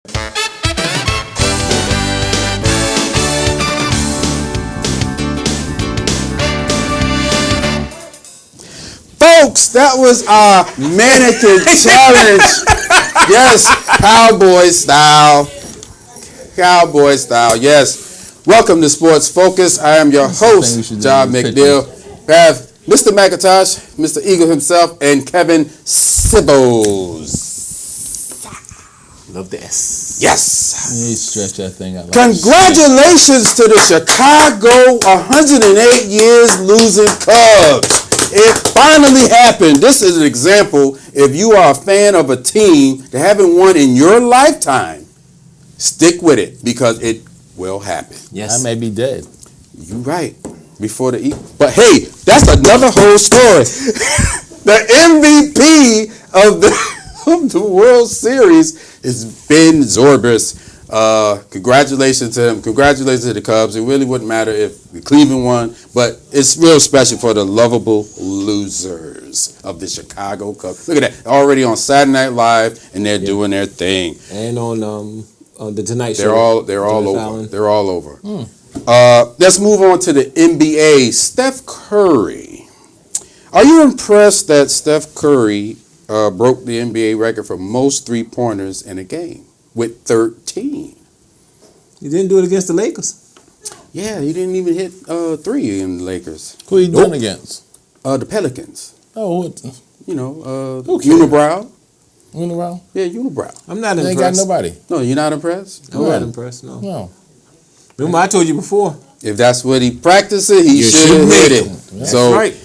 Folks, that was our mannequin challenge. Yes, cowboy style. Cowboy style, yes. Welcome to Sports Focus. I am your host, John McNeill's. We have Mr. McIntosh, Mr. Eagle himself, and Kevin Sibbles. Love this. Yes. You need to stretch that thing out. Congratulations to the Chicago 108 years losing Cubs. It finally happened. This is an example. If you are a fan of a team that haven't won in your lifetime, stick with it because it will happen. Yes. I may be dead. You're right. Before the but hey, that's another whole story. The MVP of the World Series is Ben Zobrist. Congratulations to him. Congratulations to the Cubs. It really wouldn't matter if the Cleveland won, but it's real special for the lovable losers of the Chicago Cubs. Look at that. Already on Saturday Night Live, and they're doing their thing. And on the Tonight Show. They're all over. They're all over. Let's move on to the NBA. Steph Curry. Are you impressed that Steph Curry broke the NBA record for most three-pointers in a game with 13? He didn't do it against the Lakers. Yeah, he didn't even hit 3 in the Lakers. Who he doing against? The Pelicans. Oh, what? Unibrow. Unibrow? Yeah, Unibrow. I'm not impressed. They ain't got nobody. No, you're not impressed? I'm not impressed, no. No. Remember, I told you before. If that's what he practices, he should have hit it. That's right.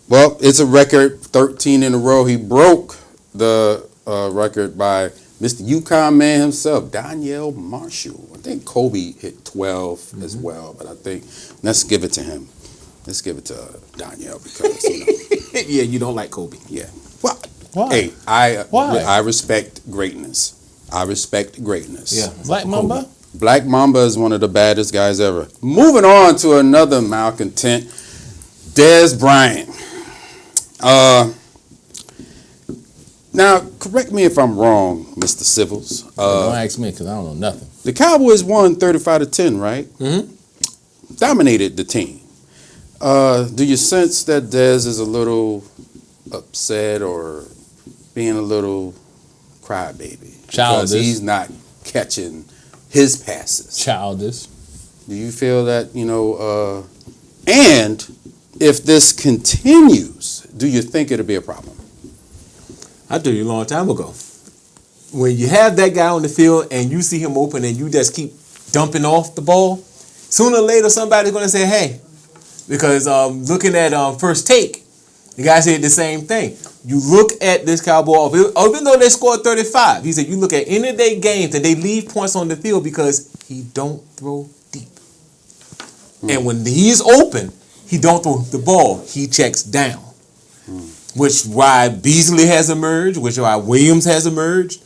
Well, it's a record, 13 in a row. He broke the record by Mr. UConn man himself, Donyell Marshall. I think Kobe hit 12 as well, but I think let's give it to him. Let's give it to Donyell because, Yeah, you don't like Kobe. Yeah. Well, why? Hey, I respect greatness. I respect greatness. Yeah. Black Mamba? Black Mamba is one of the baddest guys ever. Moving on to another malcontent, Dez Bryant. Now, correct me if I'm wrong, Mr. Civils. Don't ask me because I don't know nothing. The Cowboys won 35-10, right? Mm-hmm. Dominated the team. Do you sense that Dez is a little upset or being a little crybaby? Childish. Because he's not catching his passes. Childish. Do you feel that, and if this continues, do you think it'll be a problem? I told you a long time ago. When you have that guy on the field and you see him open and you just keep dumping off the ball, sooner or later somebody's going to say, hey, because looking at First Take, the guy said the same thing. You look at this Cowboy, even though they scored 35, he said you look at any of their games and they leave points on the field because he don't throw deep. And when he's open, he don't throw the ball. He checks down. Which why Beasley has emerged, which why Williams has emerged.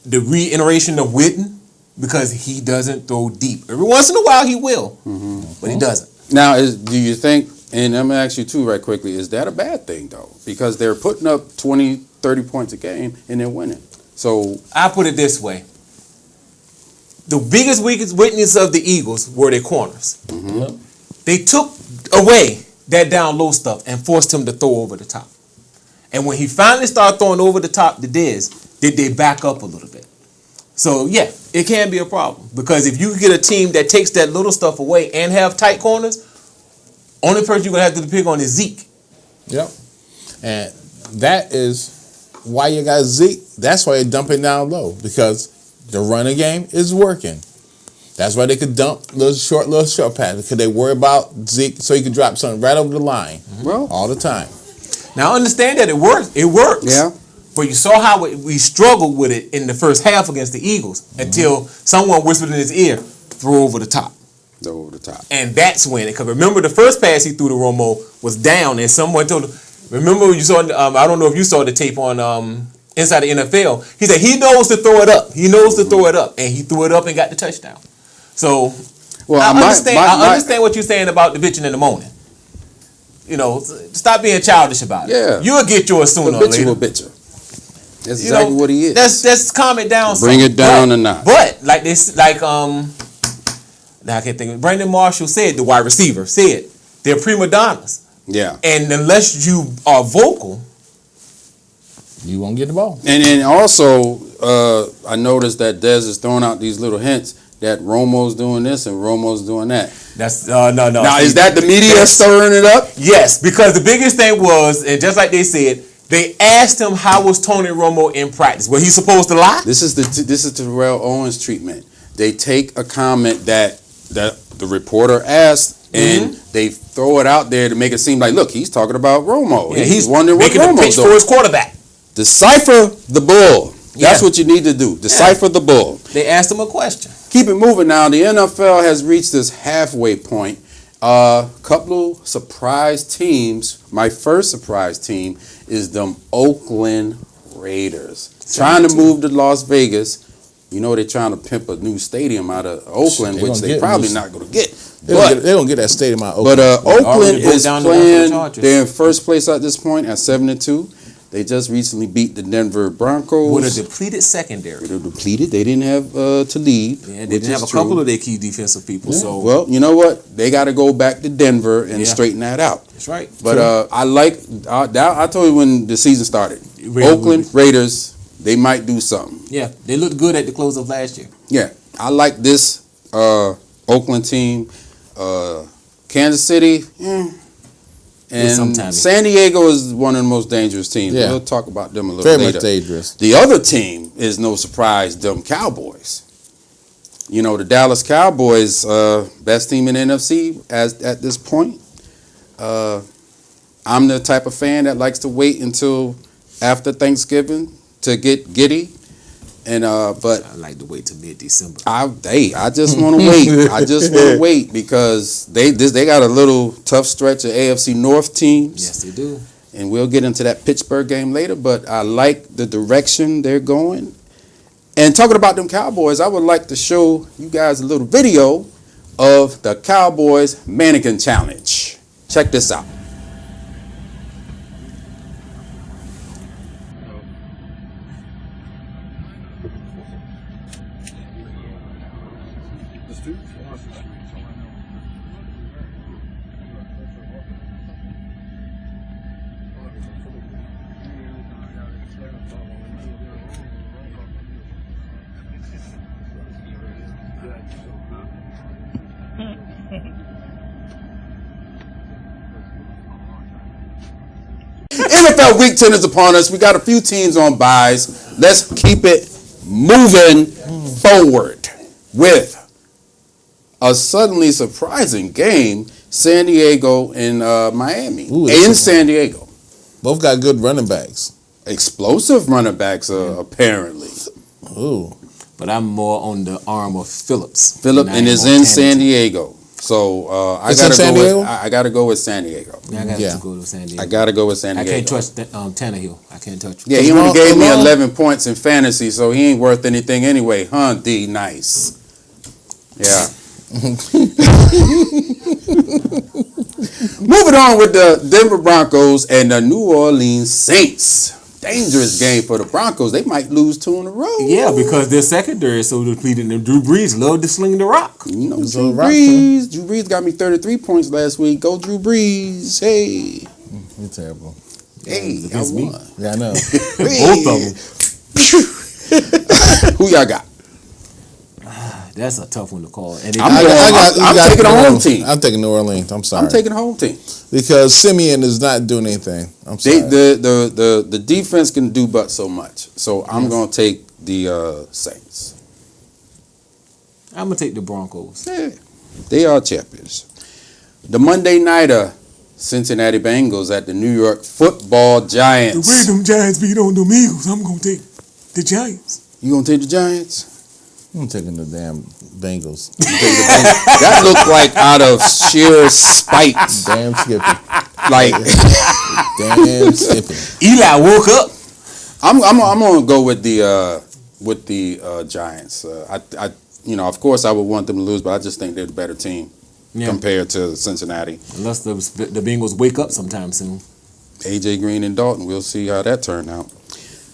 The reiteration of Witten, because he doesn't throw deep. Every once in a while he will, but he doesn't. Now, do you think, and I'm going to ask you too right quickly, is that a bad thing though? Because they're putting up 20, 30 points a game and they're winning. So I put it this way. The biggest weakness of the Eagles were their corners. Mm-hmm. They took away that down low stuff and forced him to throw over the top. And when he finally started throwing over the top to Dez, did they back up a little bit? So, yeah, it can be a problem. Because if you get a team that takes that little stuff away and have tight corners, only person you're going to have to pick on is Zeke. Yep. And that is why you got Zeke. That's why you're dumping down low. Because the running game is working. That's why they could dump little short passes. Because they worry about Zeke so he could drop something right over the line. Well, all the time. Now, understand that it works. It works. Yeah. But you saw how we struggled with it in the first half against the Eagles until someone whispered in his ear, throw over the top. Throw over the top. And that's when, because remember the first pass he threw to Romo was down and someone told him, remember you saw, I don't know if you saw the tape on Inside the NFL, he said he knows to throw it up. He knows to throw it up. And he threw it up and got the touchdown. So, well, I understand what you're saying about the bitching in the morning. You know, stop being childish about it. Yeah. You'll get yours sooner or later. Bitcher. That's exactly what he is. That's calm it down. Bring it down a notch. But like this, now I can't think of it. Brandon Marshall said, the wide receiver said, they're prima donnas. Yeah. And unless you are vocal, you won't get the ball. And then also, I noticed that Dez is throwing out these little hints that Romo's doing this and Romo's doing that. That's no. Now, is that the media stirring it up? Yes, because the biggest thing was, and just like they said, they asked him how was Tony Romo in practice. Was he supposed to lie? This is Terrell Owens treatment. They take a comment that the reporter asked and they throw it out there to make it seem like, look, he's talking about Romo. Yeah, he's wondering what making a Romo's pitch doing. for his quarterback. Decipher the bull. That's Yeah. what you need to do. Decipher the bull. They asked him a question. Keep it moving now. The NFL has reached this halfway point. Couple of surprise teams. My first surprise team is them Oakland Raiders. Trying to move to Las Vegas. You know they're trying to pimp a new stadium out of Oakland, which they're probably not going to get. They don't get that stadium out of Oakland. But Oakland is playing. Chargers. They're in first place at this point at 7-2. They just recently beat the Denver Broncos. With a depleted secondary. They're depleted. They didn't have to lead. Yeah, they didn't have a couple of their key defensive people. Yeah. So well, you know what? They got to go back to Denver and straighten that out. That's right. But I like. I told you when the season started. Oakland Raiders. They might do something. Yeah, they looked good at the close of last year. Yeah, I like this Oakland team. Kansas City. And San Diego is one of the most dangerous teams. Yeah. We'll talk about them a little Very later. much dangerous. The other team is no surprise, them Cowboys. You know, the Dallas Cowboys, best team in the NFC at this point. I'm the type of fan that likes to wait until after Thanksgiving to get giddy. And but I like to wait till mid-December. I just want to wait. I just want to wait because they got a little tough stretch of AFC North teams. Yes, they do. And we'll get into that Pittsburgh game later. But I like the direction they're going. And talking about them Cowboys, I would like to show you guys a little video of the Cowboys Mannequin Challenge. Check this out. NFL Week 10 is upon us. We got a few teams on buys. Let's keep it moving forward with a suddenly surprising game, San Diego and Miami. In San Diego. Both got good running backs. Explosive running backs, apparently. Ooh. But I'm more on the arm of Phillips. And is in San Diego. So I gotta go with San Diego. Yeah, I got to go to San Diego. I gotta go with San Diego. I can't trust Tannehill. I can't touch him. Yeah, he only gave me 11 points in fantasy, so he ain't worth anything anyway. Huh, D? Nice. Yeah. Moving on with the Denver Broncos and the New Orleans Saints. Dangerous game for the Broncos. They might lose 2 in a row. Yeah, because their secondary is so depleted, and Drew Brees loved to sling the rock. You know, Drew Brees got me 33 points last week. Go Drew Brees. Hey. You're terrible. Hey, I won. Yeah, I know. Both of them. Who y'all got? That's a tough one to call. And I'm taking a home team. I'm taking New Orleans. I'm sorry. I'm taking a home team. Because Simeon is not doing anything. I'm sorry. The defense can do but so much. So I'm going to take the Saints. I'm going to take the Broncos. Yeah, they are champions. The Monday nighter, Cincinnati Bengals at the New York Football Giants. The way them Giants beat on them Eagles, I'm going to take the Giants. You going to take the Giants? I'm taking the damn Bengals. That looked like out of sheer spite. Damn Skippy. Like damn Skippy. Eli woke up. I'm gonna go with the Giants. Of course I would want them to lose, but I just think they're the better team compared to Cincinnati. Unless the Bengals wake up sometime soon. AJ Green and Dalton. We'll see how that turned out.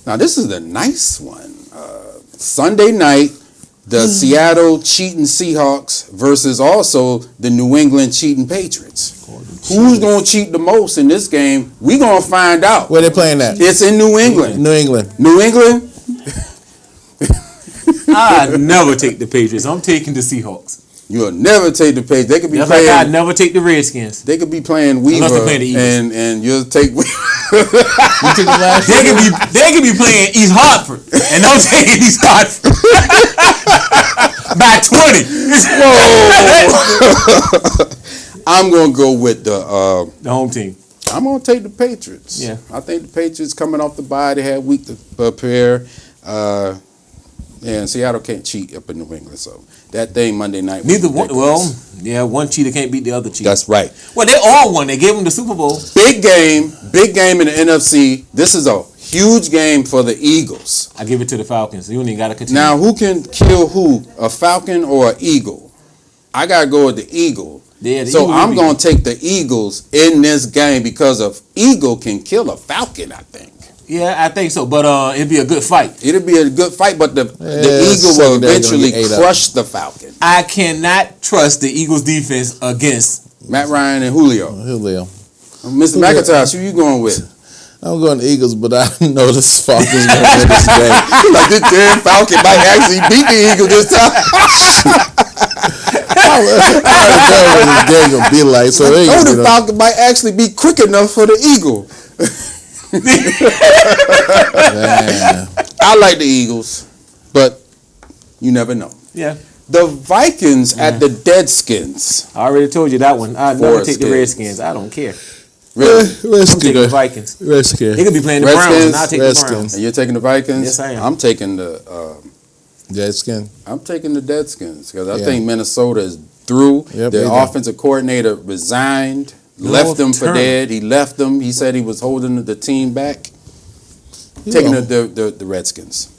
Now, this is the nice one. Sunday night, the Seattle cheating Seahawks versus also the New England cheating Patriots. Who's going to cheat the most in this game? We're going to find out. Where they playing at? It's in New England. New England. New England? I never take the Patriots. I'm taking the Seahawks. You'll never take the Patriots. They could be Just playing. like I never take the Redskins. They could be playing Weaver, Unless they're playing the Eagles. and you'll take. You took the last They could be playing East Hartford, and I'm taking East Hartford by 20. Whoa! I'm gonna go with the home team. I'm gonna take the Patriots. Yeah. I think the Patriots coming off the bye. They had a week to prepare. And Seattle can't cheat up in New England, so that thing Monday night. Neither one. Well, yeah, one cheater can't beat the other cheater. That's right. Well, they all won. They gave them the Super Bowl. Big game in the NFC. This is a huge game for the Eagles. I give it to the Falcons. You ain't got to continue. Now, who can kill who? A Falcon or an Eagle? I gotta go with the Eagle. Yeah, the so Eagle I'm gonna take the Eagles in this game because of Eagle can kill a Falcon. I think. Yeah, I think so. But it'd be a good fight. It'll be a good fight, but the Eagle will eventually crush the Falcon. I cannot trust the Eagles defense against Matt Ryan and Julio. Mr. McIntosh, who you going with? I'm going to Eagles, but I know the Falcons going to win this game. Like this damn Falcon might actually beat the Eagles this time. I already know what this game going to be like. So the Falcon might actually be quick enough for the Eagle. I like the Eagles, but you never know. Yeah. The Vikings at the Deadskins. I already told you that one. I'd never take the Redskins. I don't care. Really? I'm taking the Vikings. Redskins. They could be playing the Browns, and I'll take the Browns. And you're taking the Vikings? Yes, I am. I'm taking the Deadskins. I'm taking the Deadskins because I think Minnesota is through. Yep, Their offensive coordinator resigned. Left them for dead. He left them. He said he was holding the team back. Taking the Redskins.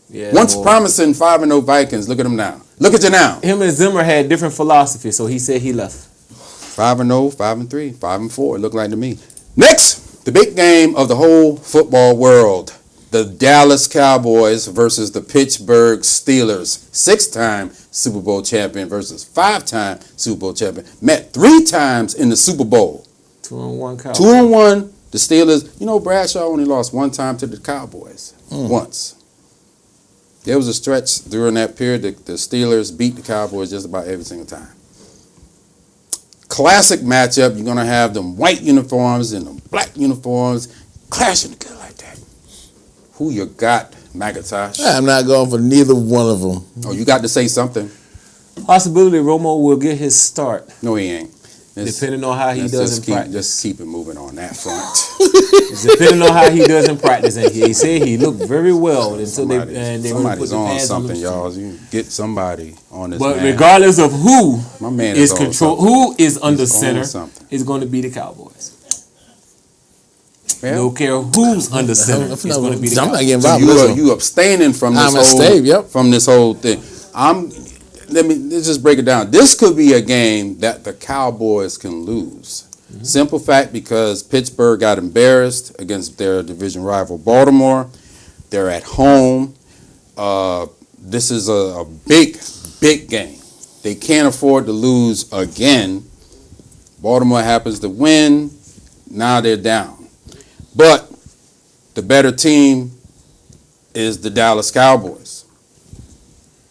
Yeah, Once promising 5-0 Vikings, look at them now. Look at you now. Him and Zimmer had different philosophy, so he said he left. 5-0, 5-3, 5-4. It looked like to me. Next, the big game of the whole football world. The Dallas Cowboys versus the Pittsburgh Steelers. 6-time Super Bowl champion versus 5-time Super Bowl champion. Met 3 times in the Super Bowl. 2-1 Cowboys. 2-1. The Steelers. You know, Bradshaw only lost 1 time to the Cowboys. Once. There was a stretch during that period that the Steelers beat the Cowboys just about every single time. Classic matchup. You're going to have them white uniforms and them black uniforms clashing together like that. Who you got, McIntosh? I'm not going for neither one of them. Oh, you got to say something. Possibility Romo will get his start. No, he ain't. Depending on how he does in practice. Just keep it moving on that front. Depending on how he does in practice. And he said he looked very well until somebody's on something, y'all. You get somebody on this. But man. regardless of who my man is control, who is under center, is going to be the Cowboys. Yeah. Don't care who's under center. It's going to be the Cowboys. I'm not getting involved. So you abstaining from this whole thing. Let's just break it down. This could be a game that the Cowboys can lose. Mm-hmm. Simple fact, because Pittsburgh got embarrassed against their division rival Baltimore. They're at home. This is a big game. They can't afford to lose again. Baltimore happens to win. Now they're down. But the better team is the Dallas Cowboys.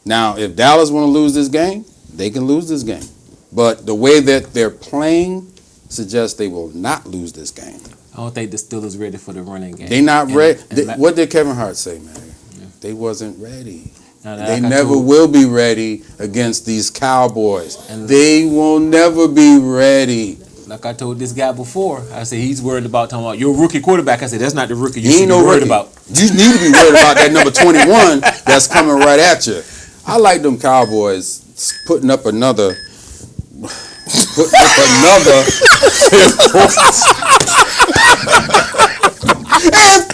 Now, if Dallas want to lose this game, they can lose this game. But the way that they're playing suggests they will not lose this game. I don't think the Steelers ready for the running game. They not ready. What did Kevin Hart say, man? Yeah. They wasn't ready. They never will be ready against these Cowboys. They will never be ready. Like I told this guy before, I said he's worried about talking about your rookie quarterback. I said that's not the rookie you should be worried about. You need to be worried about that number 21 that's coming right at you. I like them Cowboys putting up another. And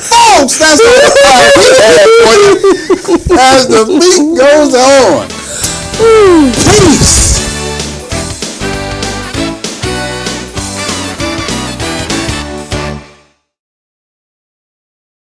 folks, that's the as the beat goes on. Peace.